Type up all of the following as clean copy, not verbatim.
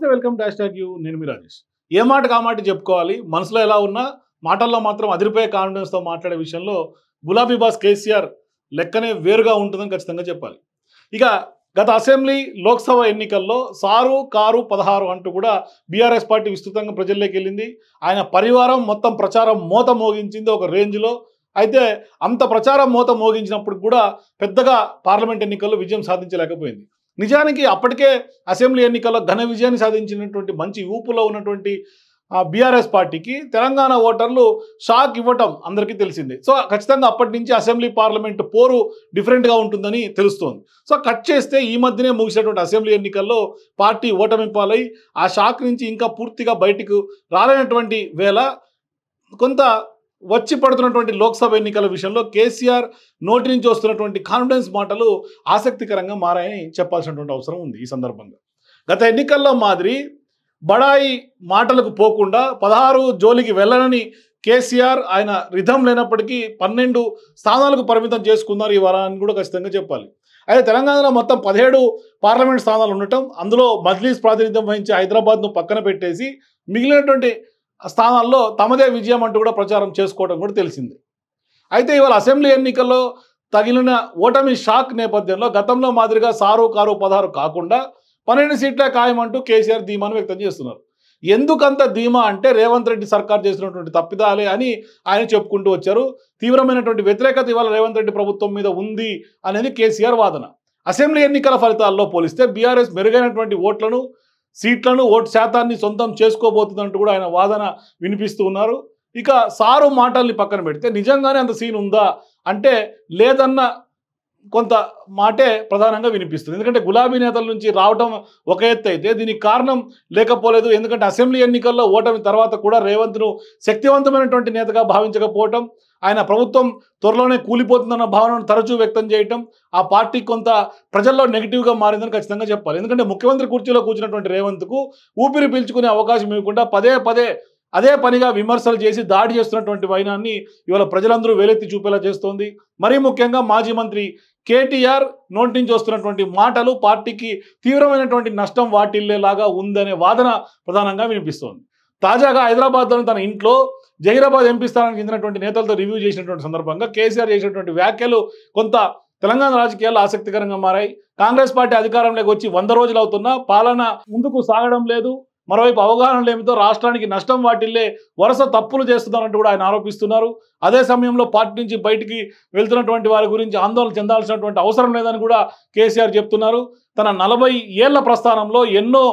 నమస్తే, welcome to #you. నేను మీ రాజేష్. ఏ మాట కామాట చెప్పుకోవాలి, మనసులో ఎలా ఉన్నా మాటల్లో మాత్రం అదిరిపోయే కాన్ఫిడెన్స్తో మాట్లాడే విషయంలో గులాబీ బాస్ కేసీఆర్ లెక్కనే వేరుగా ఉంటుందని ఖచ్చితంగా చెప్పాలి. ఇక గత అసెంబ్లీ లోక్సభ ఎన్నికల్లో సారు కారు 16 అంటూ కూడా బీఆర్ఎస్ పార్టీ విస్తృతంగా ప్రజల్లోకి వెళ్ళింది. ఆయన పరివారం మొత్తం ప్రచారం మోత మోగించింది ఒక రేంజ్లో. అయితే అంత ప్రచారం మోత మోగించినప్పుడు కూడా పెద్దగా పార్లమెంట్ ఎన్నికల్లో విజయం సాధించలేకపోయింది. నిజానికి అప్పటికే అసెంబ్లీ ఎన్నికల్లో ఘన విజయాన్ని సాధించినటువంటి మంచి ఊపులో ఉన్నటువంటి బీఆర్ఎస్ పార్టీకి తెలంగాణ ఓటర్లు షాక్ ఇవ్వటం అందరికీ తెలిసిందే. సో ఖచ్చితంగా అప్పటి నుంచి అసెంబ్లీ పార్లమెంటు పోరు డిఫరెంట్గా ఉంటుందని తెలుస్తోంది. సో కట్ చేస్తే ఈ మధ్యనే ముగిసినటువంటి అసెంబ్లీ ఎన్నికల్లో పార్టీ ఓటమి పాలై ఆ షాక్ నుంచి ఇంకా పూర్తిగా బయటకు రాలేనటువంటి వేళ కొంత వచ్చి పడుతున్నటువంటి లోక్సభ ఎన్నికల విషయంలో కేసీఆర్ నోటి నుంచి వస్తున్నటువంటి కాన్ఫిడెన్స్ మాటలు ఆసక్తికరంగా మారాయని చెప్పాల్సినటువంటి అవసరం ఉంది. ఈ సందర్భంగా గత ఎన్నికల్లో మాదిరి బడాయి మాటలకు పోకుండా 16 జోలికి వెళ్ళనని కేసీఆర్ ఆయన రిధం లేనప్పటికీ 12 స్థానాలకు పరిమితం చేసుకున్నారు ఈ వారాన్ని కూడా ఖచ్చితంగా చెప్పాలి. అయితే తెలంగాణలో మొత్తం 17 పార్లమెంట్ స్థానాలు ఉండటం, అందులో మజ్లీస్ ప్రాతినిధ్యం వహించే హైదరాబాద్ను పక్కన పెట్టేసి మిగిలినటువంటి స్థానాల్లో తమదే విజయం అంటూ కూడా ప్రచారం చేసుకోవడం కూడా తెలిసింది. అయితే ఇవాళ అసెంబ్లీ ఎన్నికల్లో తగిలిన ఓటమి షాక్ నేపథ్యంలో గతంలో మాదిరిగా సారు కారు 16 కాకుండా 12 సీట్లే ఖాయమంటూ కేసీఆర్ ధీమాను వ్యక్తం చేస్తున్నారు. ఎందుకంత ధీమా అంటే రేవంత్ రెడ్డి సర్కార్ చేసినటువంటి తప్పిదాలే అని ఆయన చెప్పుకుంటూ వచ్చారు. తీవ్రమైనటువంటి వ్యతిరేకత ఇవాళ రేవంత్ రెడ్డి ప్రభుత్వం మీద ఉంది అనేది కేసీఆర్ వాదన. అసెంబ్లీ ఎన్నికల ఫలితాల్లో పోలిస్తే బీఆర్ఎస్ మెరుగైనటువంటి ఓట్లను, సీట్లను, ఓటు శాతాన్ని సొంతం చేసుకోబోతుందంటూ కూడా ఆయన వాదన వినిపిస్తూ ఉన్నారు. ఇక సారు మాటల్ని పక్కన పెడితే నిజంగానే అంత సీన్ ఉందా అంటే లేదన్న కొంత మాటే ప్రధానంగా వినిపిస్తుంది. ఎందుకంటే గులాబీ నేతల నుంచి రావటం ఒక ఎత్తు అయితే దీనికి కారణం లేకపోలేదు. ఎందుకంటే అసెంబ్లీ ఎన్నికల్లో ఓటమి తర్వాత కూడా రేవంత్ను శక్తివంతమైనటువంటి నేతగా భావించకపోవటం, ఆయన ప్రభుత్వం త్వరలోనే కూలిపోతుందన్న భావనను తరచూ వ్యక్తం చేయటం ఆ పార్టీ కొంత ప్రజల్లో నెగిటివ్గా మారిందని ఖచ్చితంగా చెప్పాలి. ఎందుకంటే ముఖ్యమంత్రి కుర్చీలో కూర్చున్నటువంటి రేవంత్కు ఊపిరి పీల్చుకునే అవకాశం ఇవ్వకుండా పదే పదే అదే పనిగా విమర్శలు చేసి దాడి చేస్తున్నటువంటి వైనాన్ని ఇవాళ ప్రజలందరూ వేలెత్తి చూపేలా చేస్తోంది. మరీ ముఖ్యంగా మాజీ మంత్రి కేటీఆర్ నోటి నుంచి వస్తున్నటువంటి మాటలు పార్టీకి తీవ్రమైనటువంటి నష్టం వాటిల్లేలాగా ఉందనే వాదన ప్రధానంగా వినిపిస్తోంది. తాజాగా హైదరాబాద్లోని తన ఇంట్లో జహీరాబాద్ ఎంపీ స్థానానికి చెందినటువంటి నేతలతో రివ్యూ చేసినటువంటి సందర్భంగా కేసీఆర్ చేసినటువంటి వ్యాఖ్యలు కొంత తెలంగాణ రాజకీయాల్లో ఆసక్తికరంగా మారాయి. కాంగ్రెస్ పార్టీ అధికారంలోకి వచ్చి 100 రోజులు అవుతున్నా పాలన ముందుకు సాగడం లేదు, మరోవైపు అవగాహన లేమితో రాష్ట్రానికి నష్టం వాటిల్లే వరుస తప్పులు చేస్తున్నారంటూ కూడా ఆయన ఆరోపిస్తున్నారు. అదే సమయంలో పార్టీ నుంచి బయటికి వెళ్తున్నటువంటి వారి గురించి ఆందోళన చెందాల్సినటువంటి అవసరం లేదని కూడా కేసీఆర్ చెప్తున్నారు. తన 40 ఏళ్ల ప్రస్థానంలో ఎన్నో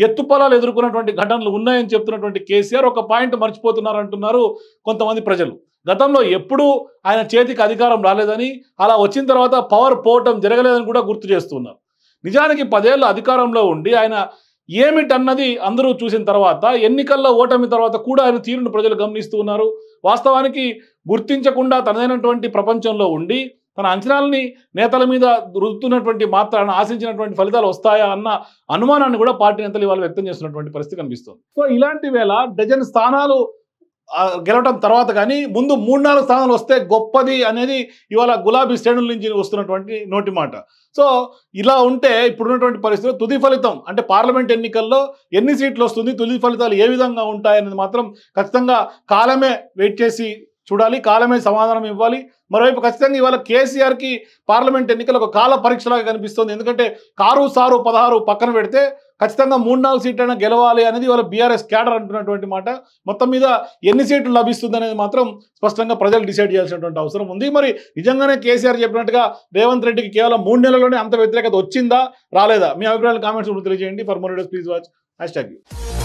ఎత్తుపలాలు ఎదుర్కొన్నటువంటి ఘటనలు ఉన్నాయని చెప్తున్నటువంటి కేసీఆర్ ఒక పాయింట్ మర్చిపోతున్నారంటున్నారు కొంతమంది ప్రజలు. గతంలో ఎప్పుడూ ఆయన చేతికి అధికారం రాలేదని, అలా వచ్చిన తర్వాత పవర్ పోవటం జరగలేదని కూడా గుర్తు చేస్తున్నారు. నిజానికి 10 ఏళ్ళు అధికారంలో ఉండి ఆయన ఏమిటన్నది అందరూ చూసిన తర్వాత ఎన్నికల్లో ఓటమి తర్వాత కూడా ఆయన తీరును ప్రజలు గమనిస్తూ ఉన్నారు. వాస్తవానికి గుర్తించకుండా తనదైనటువంటి ప్రపంచంలో ఉండి తన అంచనాలని నేతల మీద రుద్దుతున్నటువంటి మాత్రాన ఆశించినటువంటి ఫలితాలు వస్తాయా అన్న అనుమానాన్ని కూడా పార్టీ నేతలు ఇవాళ వ్యక్తం చేస్తున్నటువంటి పరిస్థితి కనిపిస్తుంది. సో ఇలాంటి వేళ డజన్ స్థానాలు గెలవడం తర్వాత కానీ ముందు 3-4 స్థానాలు వస్తే గొప్పది అనేది ఇవాళ గులాబీ శ్రేణుల నుంచి వస్తున్నటువంటి నోటి మాట. సో ఇలా ఉంటే ఇప్పుడున్నటువంటి పరిస్థితుల్లో తుది ఫలితం అంటే పార్లమెంట్ ఎన్నికల్లో ఎన్ని సీట్లు వస్తుంది, తుది ఫలితాలు ఏ విధంగా ఉంటాయనేది మాత్రం ఖచ్చితంగా కాలమే వెయిట్ చేసి చూడాలి, కాలమే సమాధానం ఇవ్వాలి. మరోవైపు ఖచ్చితంగా ఇవాళ కేసీఆర్కి పార్లమెంట్ ఎన్నికలు ఒక కాల పరీక్షలాగా కనిపిస్తుంది. ఎందుకంటే కారు సారు 16 పక్కన పెడితే ఖచ్చితంగా 3-4 సీట్లైనా గెలవాలి అనేది ఇవాళ బీఆర్ఎస్ క్యాడర్ అంటున్నటువంటి మాట. మొత్తం మీద ఎన్ని సీట్లు లభిస్తుంది అనేది మాత్రం స్పష్టంగా ప్రజలు డిసైడ్ చేయాల్సినటువంటి అవసరం ఉంది. మరి నిజంగానే కేసీఆర్ చెప్పినట్టుగా రేవంత్ రెడ్డికి కేవలం 3 నెలల్లోనే అంత వ్యతిరేకత వచ్చిందా రాలేదా? మీ అభిప్రాయాలు కామెంట్స్ తెలియజేయండి. For more videos please watch #.